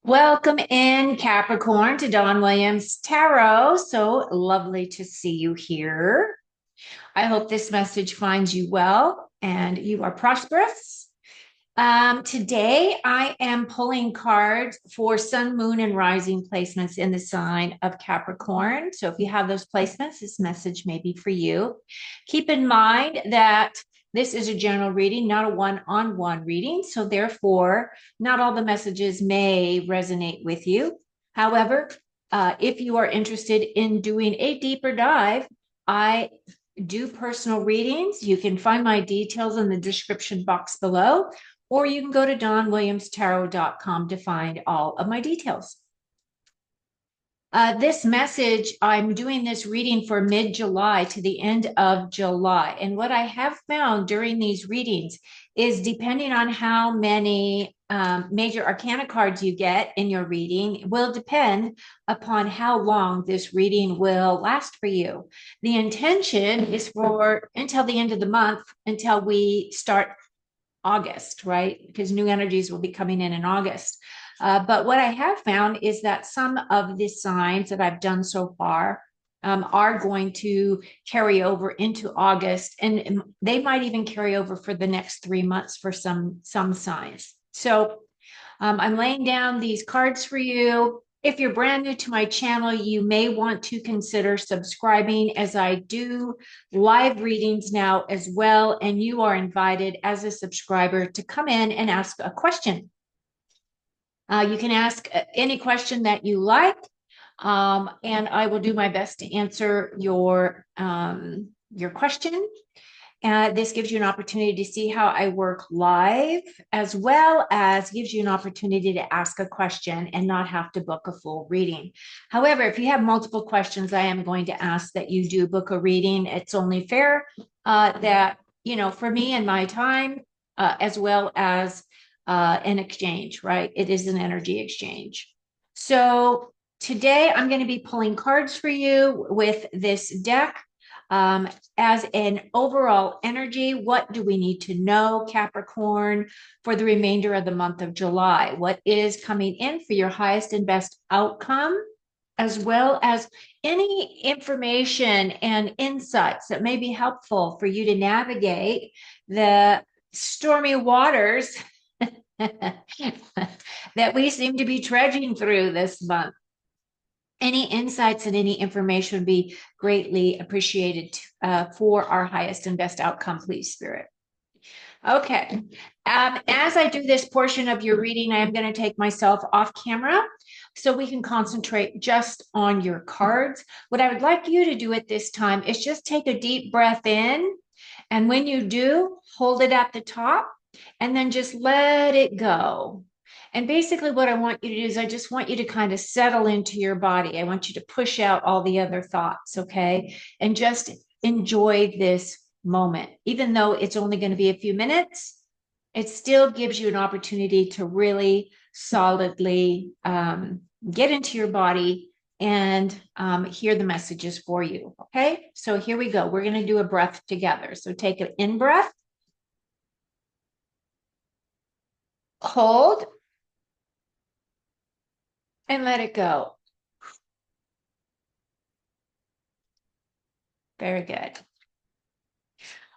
Welcome in, Capricorn, to Dawn Williams Tarot. So lovely to see you here. I hope this message finds you well and you are prosperous. Today, I am pulling cards for Sun, Moon, and Rising placements in the sign of Capricorn. So if you have those placements, this message may be for you. Keep in mind that this is a general reading, not a one-on-one reading. So therefore, not all the messages may resonate with you. However, if you are interested in doing a deeper dive, I do personal readings. You can find my details in the description box below, or you can go to dawnwilliamstarot.com to find all of my details. This message, I'm doing this reading for mid-July to the end of July. And what I have found during these readings is depending on how many major arcana cards you get in your reading will depend upon how long this reading will last for you. The intention is for until the end of the month, until we start August, right? Because new energies will be coming in August. But what I have found is that some of the signs that I've done so far are going to carry over into August, and they might even carry over for the next 3 months for some signs. So I'm laying down these cards for you. If you're brand new to my channel, you may want to consider subscribing, as I do live readings now as well. And you are invited as a subscriber to come in and ask a question. You can ask any question that you like, and I will do my best to answer your question. This gives you an opportunity to see how I work live, as well as gives you an opportunity to ask a question and not have to book a full reading. However, if you have multiple questions, I am going to ask that you do book a reading. It's only fair that, for me and my time, as well as an exchange, right? It is an energy exchange. So today I'm going to be pulling cards for you with this deck. As an overall energy, what do we need to know, Capricorn, for the remainder of the month of July? What is coming in for your highest and best outcome, as well as any information and insights that may be helpful for you to navigate the stormy waters that we seem to be trudging through this month? Any insights and any information would be greatly appreciated for our highest and best outcome, please, Spirit. Okay. As I do this portion of your reading, I am going to take myself off camera so we can concentrate just on your cards. What I would like you to do at this time is just take a deep breath in. And when you do, hold it at the top and then just let it go. And basically what I want you to do is I just want you to kind of settle into your body. I want you to push out all the other thoughts, okay? And just enjoy this moment. Even though it's only going to be a few minutes, it still gives you an opportunity to really solidly get into your body and hear the messages for you, okay? So here we go. We're going to do a breath together. So take an in-breath, hold, and let it go. Very good.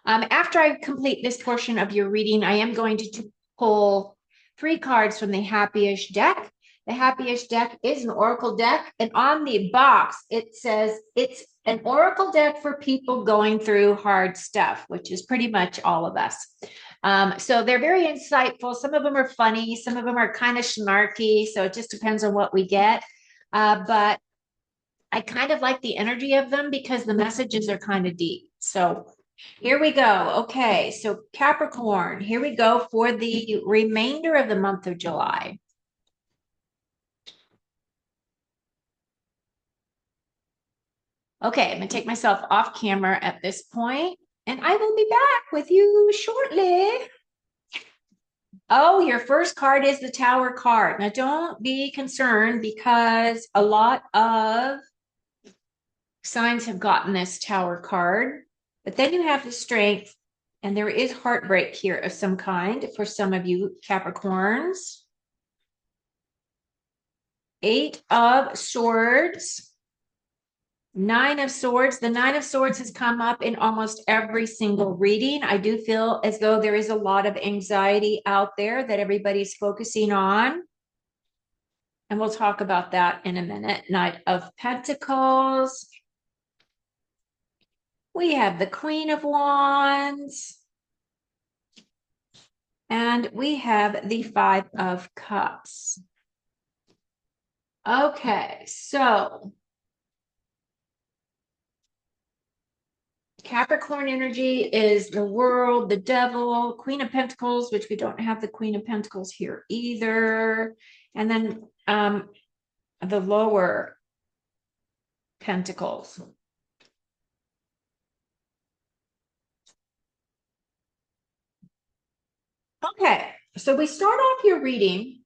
After I complete this portion of your reading, I am going to pull 3 cards from the Happyish deck. The Happyish deck is an oracle deck, and on the box, it says it's an oracle deck for people going through hard stuff, which is pretty much all of us. So they're very insightful. Some of them are funny. Some of them are kind of snarky. So it just depends on what we get. But I kind of like the energy of them because the messages are kind of deep. So here we go. Okay, so Capricorn, here we go for the remainder of the month of July. Okay, I'm going to take myself off camera at this point, and I will be back with you shortly. Oh, your first card is the Tower card. Now, don't be concerned because a lot of signs have gotten this Tower card, but then you have the Strength, and there is heartbreak here of some kind for some of you Capricorns. Eight of Swords, Nine of Swords. The Nine of Swords has come up in almost every single reading. I do feel as though there is a lot of anxiety out there that everybody's focusing on. And we'll talk about that in a minute. Knight of Pentacles. We have the Queen of Wands. And we have the Five of Cups. Okay, so Capricorn energy is the world, the devil, Queen of Pentacles, which we don't have the Queen of Pentacles here either. And then the lower Pentacles. Okay, so we start off your reading,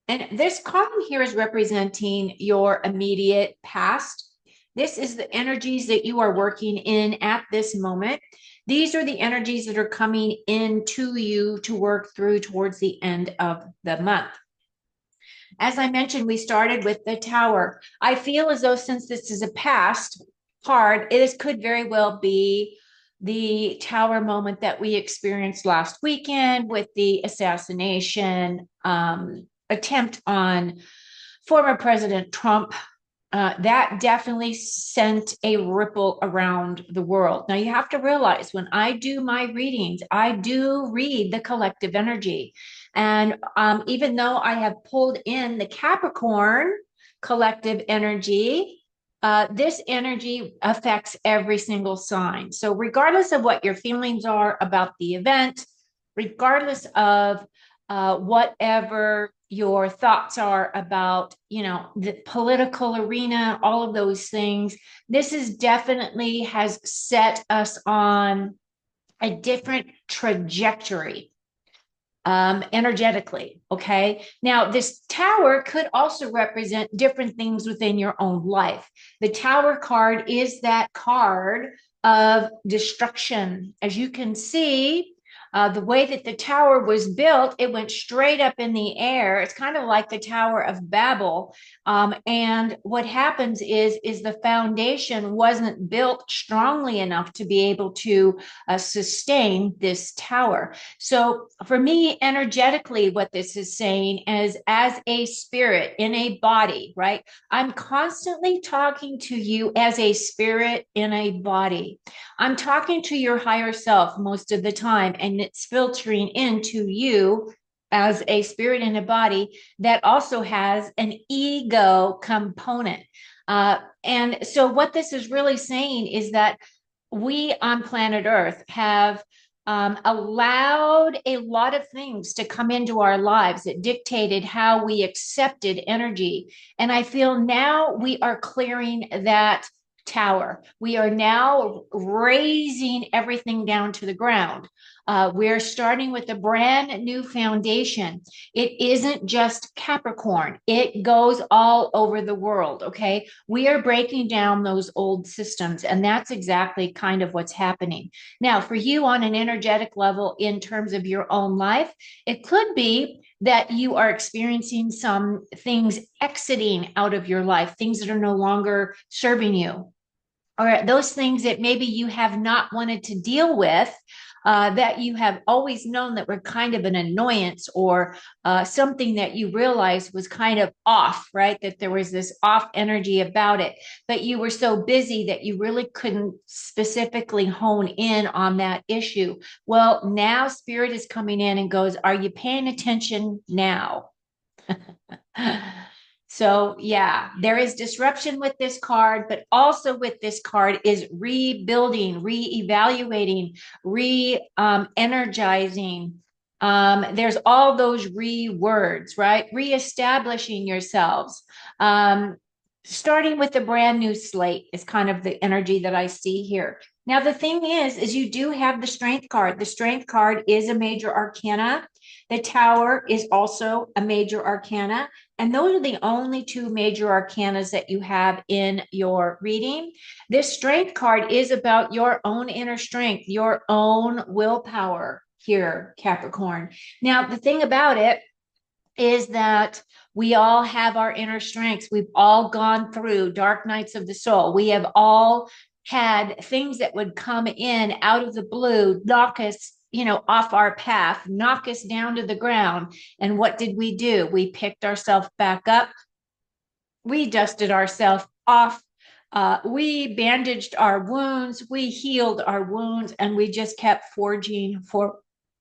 and this column here is representing your immediate past. This is the energies that you are working in at this moment. These are the energies that are coming into you to work through towards the end of the month. As I mentioned, we started with the Tower. I feel as though since this is a past card, this could very well be the Tower moment that we experienced last weekend with the assassination attempt on former President Trump. That definitely sent a ripple around the world. Now, you have to realize when I do my readings, I do read the collective energy. And even though I have pulled in the Capricorn collective energy, this energy affects every single sign. So, regardless of what your feelings are about the event, regardless of whatever your thoughts are about, the political arena, all of those things, this is definitely has set us on a different trajectory energetically. Okay. Now, this tower could also represent different things within your own life. The tower card is that card of destruction. As you can see, the way that the tower was built, it went straight up in the air. It's kind of like the Tower of Babel. And what happens is the foundation wasn't built strongly enough to be able to sustain this tower. So for me, energetically, what this is saying is as a spirit in a body, right? I'm constantly talking to you as a spirit in a body. I'm talking to your higher self most of the time, and it's filtering into you as a spirit in a body that also has an ego component. And so, what this is really saying is that we on planet Earth have allowed a lot of things to come into our lives that dictated how we accepted energy. And I feel now we are clearing that tower. We are now raising everything down to the ground. We're starting with a brand new foundation. It isn't just Capricorn, it goes all over the world. Okay. We are breaking down those old systems, and that's exactly kind of what's happening. Now, for you on an energetic level, in terms of your own life, it could be that you are experiencing some things exiting out of your life, things that are no longer serving you, or those things that maybe you have not wanted to deal with, that you have always known that were kind of an annoyance, or something that you realized was kind of off, right? That there was this off energy about it, but you were so busy that you really couldn't specifically hone in on that issue. Well, now Spirit is coming in and goes, are you paying attention now? So yeah, there is disruption with this card, but also with this card is rebuilding, re-evaluating, re-energizing. There's all those words, right? Re-establishing yourselves. Starting with a brand new slate is kind of the energy that I see here. Now, the thing is you do have the Strength card. The Strength card is a major arcana. The Tower is also a major arcana. And those are the only two major arcanas that you have in your reading. This Strength card is about your own inner strength, your own willpower here, Capricorn. Now, the thing about it is that we all have our inner strengths. We've all gone through dark nights of the soul. We have all had things that would come in out of the blue, knock us, off our path, knock us down to the ground. And what did we do? We picked ourselves back up. We dusted ourselves off. We bandaged our wounds. We healed our wounds, and we just kept forging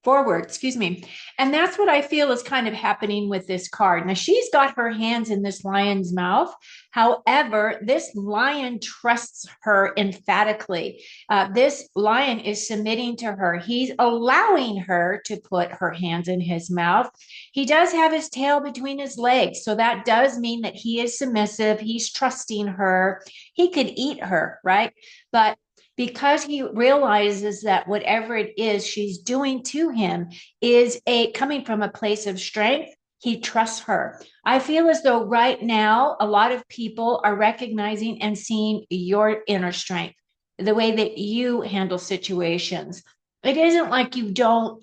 forward, excuse me. And that's what I feel is kind of happening with this card. Now, she's got her hands in this lion's mouth. However, this lion trusts her emphatically. This lion is submitting to her. He's allowing her to put her hands in his mouth. He does have his tail between his legs. So that does mean that he is submissive. He's trusting her. He could eat her, right? But because he realizes that whatever it is she's doing to him is coming from a place of strength, he trusts her. I feel as though right now a lot of people are recognizing and seeing your inner strength, the way that you handle situations. It isn't like you don't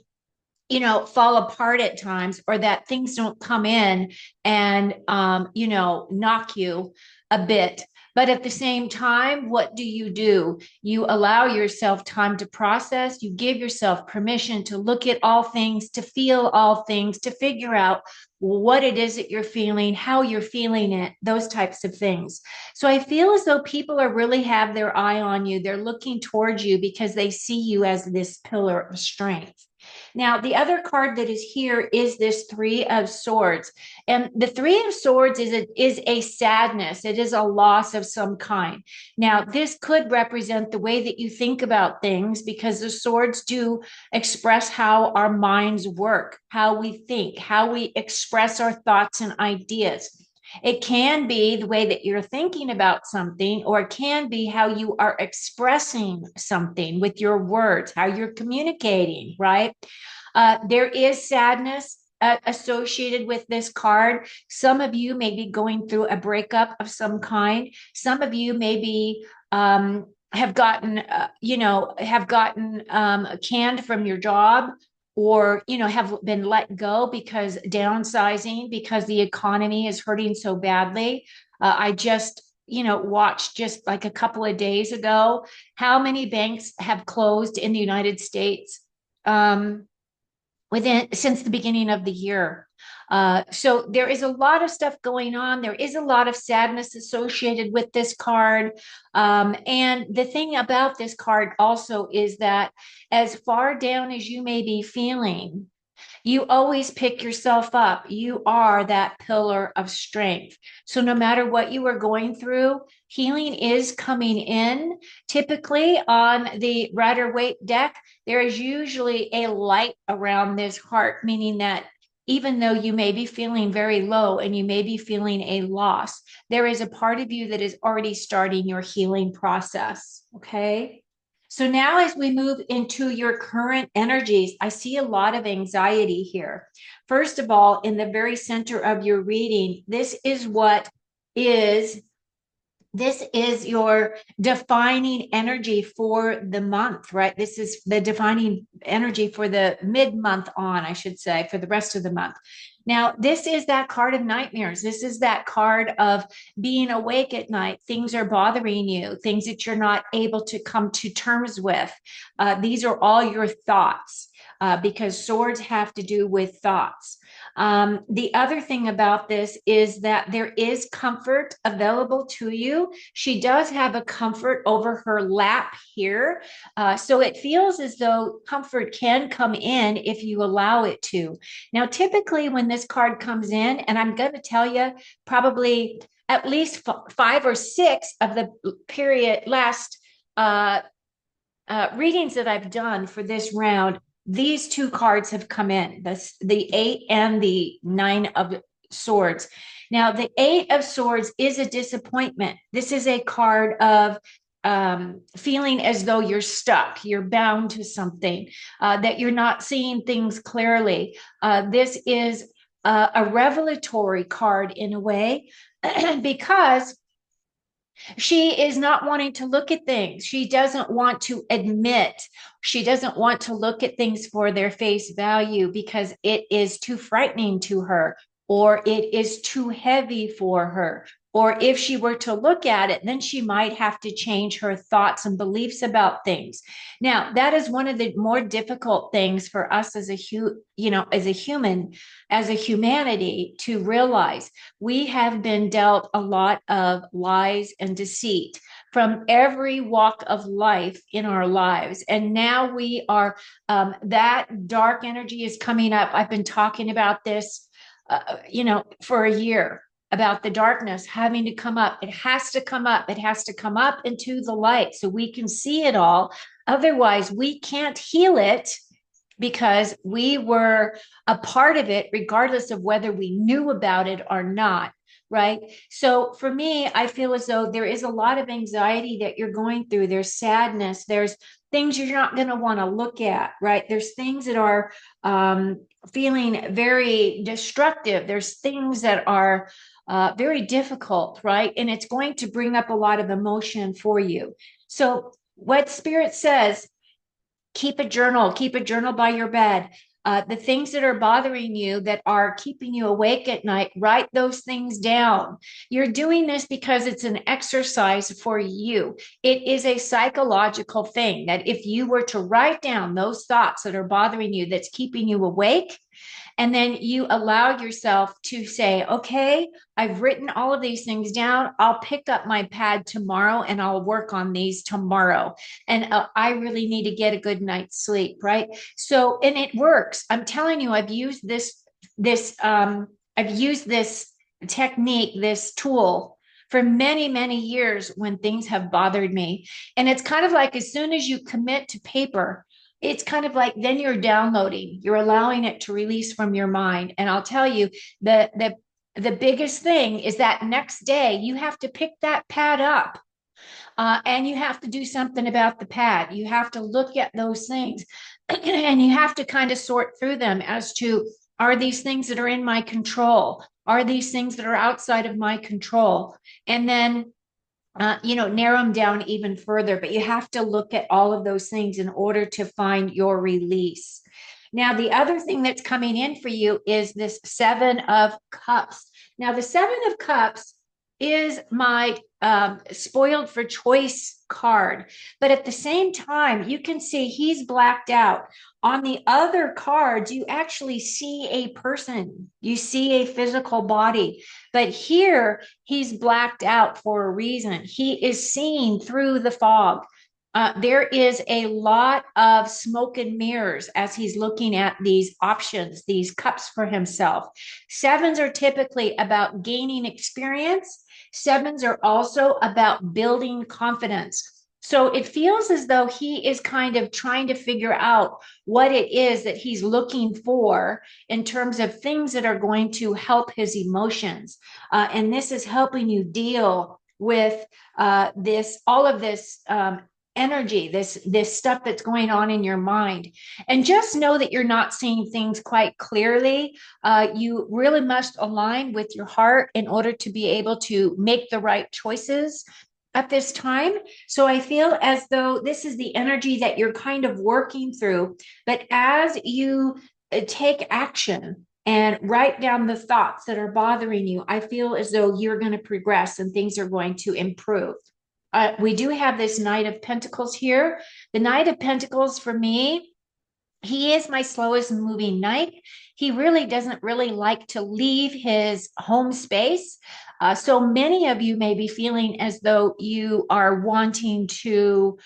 fall apart at times, or that things don't come in and knock you a bit. But at the same time, what do? You allow yourself time to process. You give yourself permission to look at all things, to feel all things, to figure out what it is that you're feeling, how you're feeling it, those types of things. So I feel as though people are really have their eye on you. They're looking towards you because they see you as this pillar of strength. Now, the other card that is here is this Three of Swords. And the Three of Swords is a sadness. It is a loss of some kind. Now, this could represent the way that you think about things, because the swords do express how our minds work, how we think, how we express our thoughts and ideas. It can be the way that you're thinking about something, or it can be how you are expressing something with your words, how you're communicating, right? There is sadness associated with this card. Some of you may be going through a breakup of some kind. Some of you maybe have gotten, canned from your job, or have been let go because downsizing, because the economy is hurting so badly. I just watched just like a couple of days ago how many banks have closed in the United States since the beginning of the year. So there is a lot of stuff going on. There is a lot of sadness associated with this card. And the thing about this card also is that, as far down as you may be feeling, you always pick yourself up. You are that pillar of strength. So no matter what you are going through, healing is coming in. Typically on the Rider-Waite deck, there is usually a light around this heart, meaning that even though you may be feeling very low and you may be feeling a loss, there is a part of you that is already starting your healing process. Okay. So now, as we move into your current energies, I see a lot of anxiety here. First of all, in the very center of your reading, this is your defining energy for the month, right? This is the defining energy for the mid-month on, I should say, for the rest of the month. Now, this is that card of nightmares. This is that card of being awake at night. Things are bothering you, things that you're not able to come to terms with. These are all your thoughts, because swords have to do with thoughts. The other thing about this is that there is comfort available to you. She does have a comfort over her lap here. So it feels as though comfort can come in if you allow it to. Now, typically when this card comes in, and I'm going to tell you probably at least 5 or 6 of the last readings that I've done for this round, these 2 cards have come in, the 8 and the 9 of Swords. Now, the 8 of Swords is a disappointment. This is a card of feeling as though you're stuck, you're bound to something, that you're not seeing things clearly. This is a revelatory card in a way, because she is not wanting to look at things. She doesn't want to admit. She doesn't want to look at things for their face value, because it is too frightening to her. or it is too heavy for her. Or if she were to look at it, then she might have to change her thoughts and beliefs about things. Now, that is one of the more difficult things for us as as a human, as a humanity, to realize. We have been dealt a lot of lies and deceit from every walk of life in our lives. And now we are, that dark energy is coming up. I've been talking about this, for a year, about the darkness having to come up. It has to come up. It has to come up into the light so we can see it all. Otherwise, we can't heal it because we were a part of it, regardless of whether we knew about it or not. Right. So for me, I feel as though there is a lot of anxiety that you're going through. There's sadness. There's things you're not going to want to look at. Right. There's things that are feeling very destructive. There's things that are very difficult. Right. And it's going to bring up a lot of emotion for you. So what Spirit says, keep a journal by your bed. The things that are bothering you, that are keeping you awake at night, write those things down. You're doing this because it's an exercise for you. It is a psychological thing that if you were to write down those thoughts that are bothering you, that's keeping you awake, and then you allow yourself to say, okay, I've written all of these things down. I'll pick up my pad tomorrow and I'll work on these tomorrow. And I really need to get a good night's sleep, right? So, and it works. I'm telling you, I've used this technique, this tool, for many, many years when things have bothered me. And it's kind of like, as soon as you commit to paper, it's kind of like, then you're downloading, you're allowing it to release from your mind. And I'll tell you, the biggest thing is that next day you have to pick that pad up, and you have to do something about the pad. You have to look at those things and you have to kind of sort through them as to, are these things that are in my control? Are these things that are outside of my control? And then narrow them down even further. But you have to look at all of those things in order to find your release. Now, the other thing that's coming in for you is this Seven of Cups. Now, the Seven of Cups is my spoiled for choice card. But at the same time, you can see he's blacked out. On the other cards, you actually see a person, you see a physical body. But here, he's blacked out for a reason. He is seen through the fog. There is a lot of smoke and mirrors as he's looking at these options, these cups for himself. Sevens are typically about gaining experience. Sevens are also about building confidence. So it feels as though he is kind of trying to figure out what it is that he's looking for in terms of things that are going to help his emotions. And this is helping you deal with all of this energy, this stuff that's going on in your mind. And just know that you're not seeing things quite clearly. You really must align with your heart in order to be able to make the right choices at this time. So I feel as though this is the energy that you're kind of working through. But as you take action and write down the thoughts that are bothering you, I feel as though you're going to progress and things are going to improve. We do have this Knight of Pentacles here. The Knight of Pentacles, for me, he is my slowest moving knight. He really doesn't really like to leave his home space. So many of you may be feeling as though you are wanting to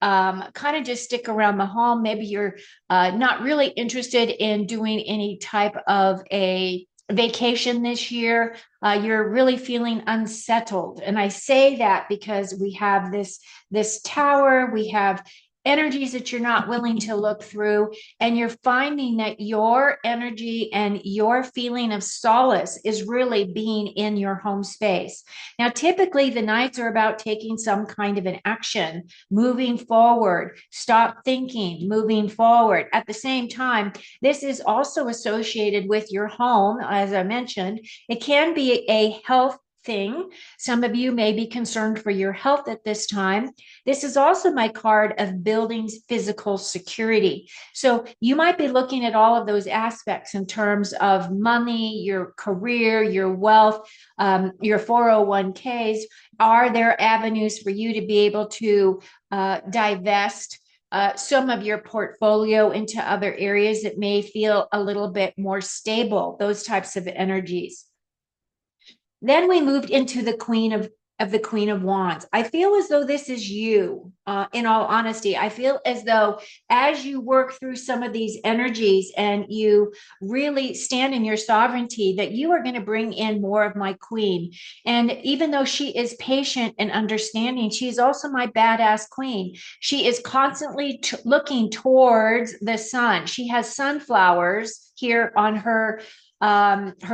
kind of just stick around the home. Maybe you're not really interested in doing any type of a vacation this year. You're really feeling unsettled. And I say that because we have this tower, we have energies that you're not willing to look through, and you're finding that your energy and your feeling of solace is really being in your home space. Now, typically the nights are about taking some kind of an action, moving forward, stop thinking, moving forward. At the same time, this is also associated with your home. As I mentioned, it can be a health thing. Some of you may be concerned for your health at this time. This is also my card of building physical security. So you might be looking at all of those aspects in terms of money, your career, your wealth, your 401ks. Are there avenues for you to be able to divest some of your portfolio into other areas that may feel a little bit more stable, those types of energies? Then we moved into the Queen of Wands. I feel as though this is you. In all honesty, I feel as though as you work through some of these energies and you really stand in your sovereignty, that you are going to bring in more of my queen. And even though she is patient and understanding, she is also my badass queen. She is constantly looking towards the sun. She has sunflowers here on her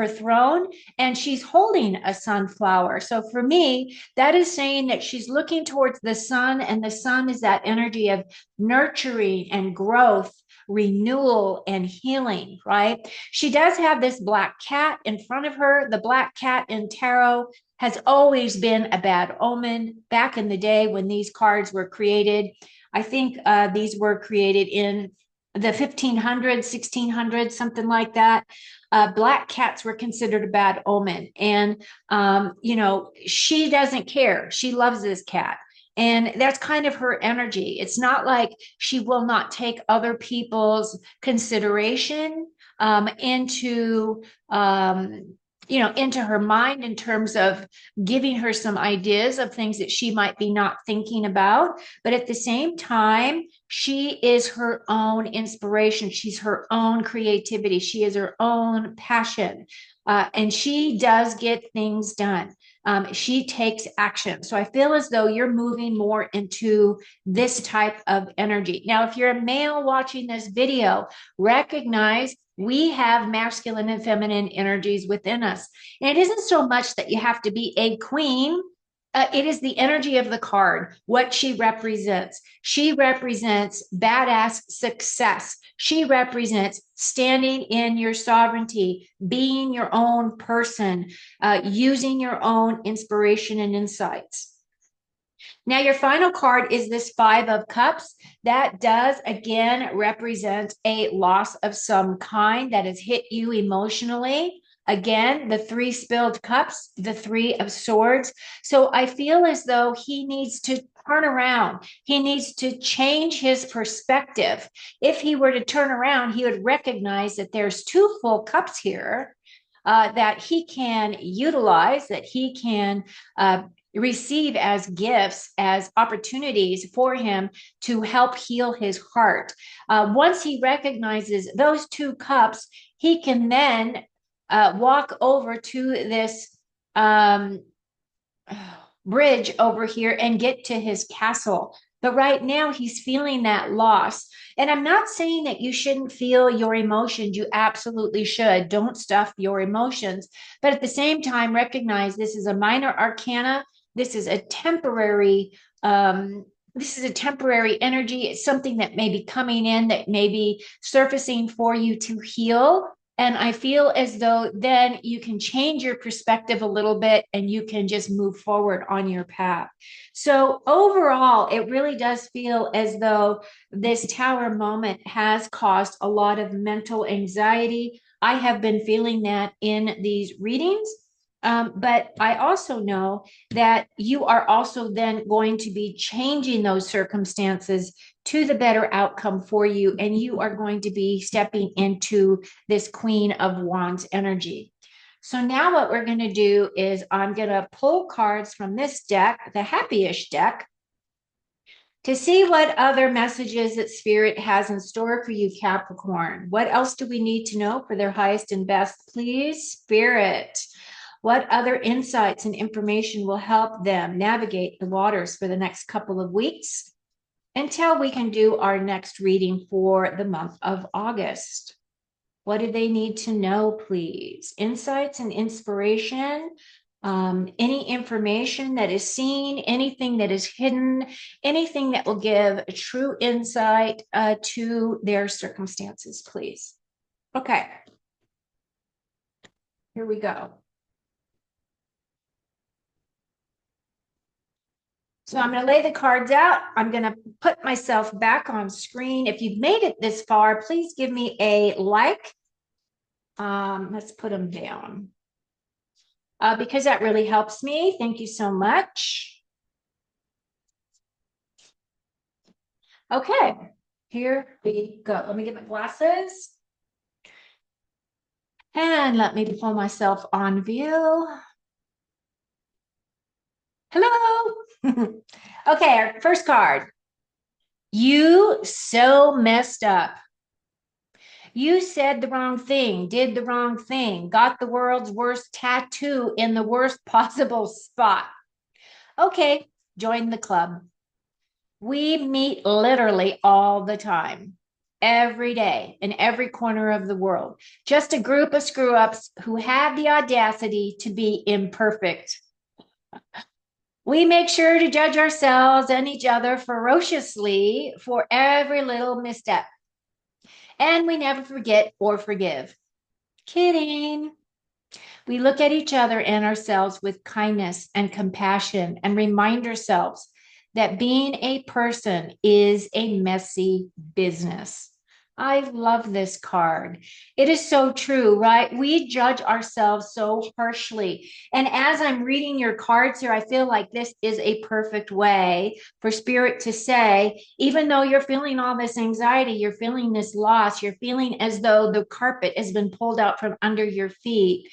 throne, and she's holding a sunflower. So for me, that is saying that she's looking towards the sun, and the sun is that energy of nurturing and growth, renewal and healing, right? She does have this black cat in front of her. The black cat in tarot has always been a bad omen. Back in the day when these cards were created, I think these were created in the 1500s, 1600s, something like that. Black cats were considered a bad omen. And, she doesn't care. She loves this cat. And that's kind of her energy. It's not like she will not take other people's consideration into into her mind in terms of giving her some ideas of things that she might be not thinking about. But at the same time, she is her own inspiration. She's her own creativity. She is her own passion. And she does get things done. She takes action. So I feel as though you're moving more into this type of energy. Now, if you're a male watching this video, recognize we have masculine and feminine energies within us. And it isn't so much that you have to be a queen. It is the energy of the card, what she represents. She represents badass success. She represents standing in your sovereignty, being your own person, using your own inspiration and insights. Now, your final card is this Five of Cups. That does, again, represent a loss of some kind that has hit you emotionally. Again, the Three Spilled Cups, the Three of Swords. So I feel as though he needs to turn around. He needs to change his perspective. If he were to turn around, he would recognize that there's two full cups here that he can utilize, that he can receive as gifts, as opportunities for him to help heal his heart. Once he recognizes those two cups, he can then walk over to this bridge over here and get to his castle. But right now he's feeling that loss. And I'm not saying that you shouldn't feel your emotions. You absolutely should. Don't stuff your emotions. But at the same time, recognize this is a minor arcana. This is a temporary energy. It's something that may be coming in, that may be surfacing for you to heal. And I feel as though then you can change your perspective a little bit and you can just move forward on your path. So overall, it really does feel as though this tower moment has caused a lot of mental anxiety. I have been feeling that in these readings. But I also know that you are also then going to be changing those circumstances to the better outcome for you. And you are going to be stepping into this Queen of Wands energy. So now what we're going to do is I'm going to pull cards from this deck, the Happy-ish deck, to see what other messages that Spirit has in store for you, Capricorn. What else do we need to know for their highest and best? Please, Spirit. What other insights and information will help them navigate the waters for the next couple of weeks until we can do our next reading for the month of August? What do they need to know, please? Insights and inspiration, any information that is seen, anything that is hidden, anything that will give a true insight to their circumstances, please. Okay. Here we go. So I'm going to lay the cards out. I'm going to put myself back on screen. If you've made it this far, please give me a like. Let's put them down because that really helps me. Thank you so much. Okay, here we go. Let me get my glasses. And let me pull myself on view. Hello. Okay, our first card. You so messed up. You said the wrong thing, did the wrong thing, got the world's worst tattoo in the worst possible spot. Okay, join the club. We meet literally all the time, every day, in every corner of the world. Just a group of screw ups who have the audacity to be imperfect. We make sure to judge ourselves and each other ferociously for every little misstep. And we never forget or forgive. Kidding. We look at each other and ourselves with kindness and compassion and remind ourselves that being a person is a messy business. I love this card. It is so true, right? We judge ourselves so harshly. And as I'm reading your cards here, I feel like this is a perfect way for Spirit to say, even though you're feeling all this anxiety, you're feeling this loss, you're feeling as though the carpet has been pulled out from under your feet.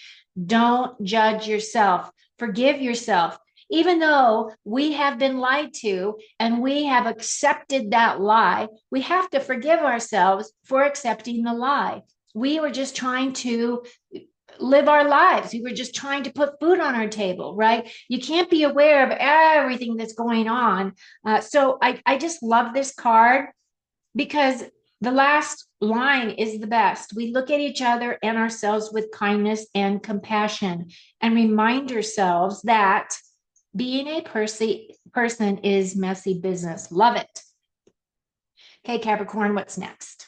Don't judge yourself. Forgive yourself. Even though we have been lied to and we have accepted that lie, we have to forgive ourselves for accepting the lie. We were just trying to live our lives. We were just trying to put food on our table, right? You can't be aware of everything that's going on. So I just love this card because the last line is the best. We look at each other and ourselves with kindness and compassion and remind ourselves that being a person is messy business. Love it. Okay, Capricorn, what's next?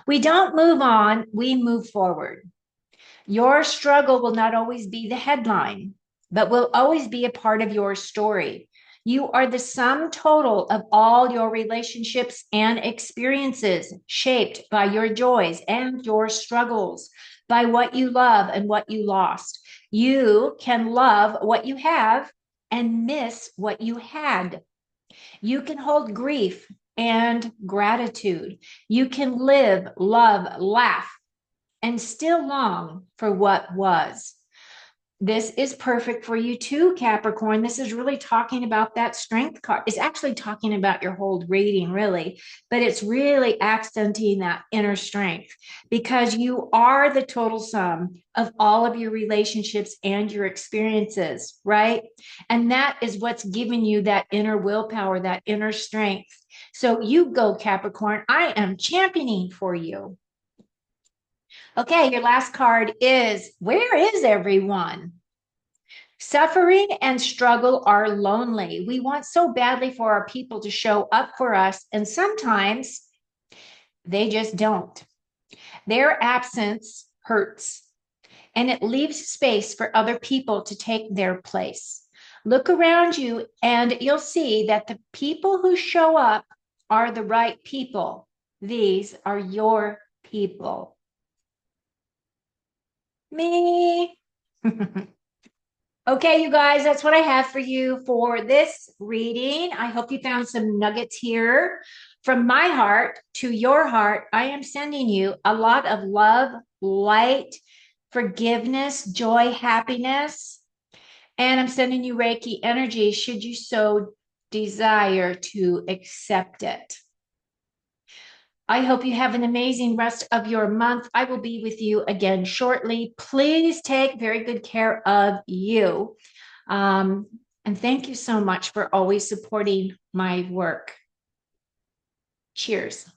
We don't move on, we move forward. Your struggle will not always be the headline, but will always be a part of your story. You are the sum total of all your relationships and experiences, shaped by your joys and your struggles, by what you love and what you lost. You can love what you have and miss what you had. You can hold grief and gratitude. You can live, love, laugh, and still long for what was. This is perfect for you too, Capricorn. This is really talking about that strength card. It's actually talking about your whole reading, really, but it's really accenting that inner strength because you are the total sum of all of your relationships and your experiences, right? And that is what's giving you that inner willpower, that inner strength. So you go, Capricorn. I am championing for you. Okay, your last card is where is everyone? Suffering and struggle are lonely. We want so badly for our people to show up for us, and sometimes they just don't. Their absence hurts, and it leaves space for other people to take their place. Look around you, and you'll see that the people who show up are the right people. These are your people. Me. Okay, you guys, that's what I have for you for this reading. I hope you found some nuggets here. From my heart to your heart, I am sending you a lot of love, light, forgiveness, joy, happiness. And I'm sending you Reiki energy should you so desire to accept it. I hope you have an amazing rest of your month. I will be with you again shortly. Please take very good care of you. And thank you so much for always supporting my work. Cheers.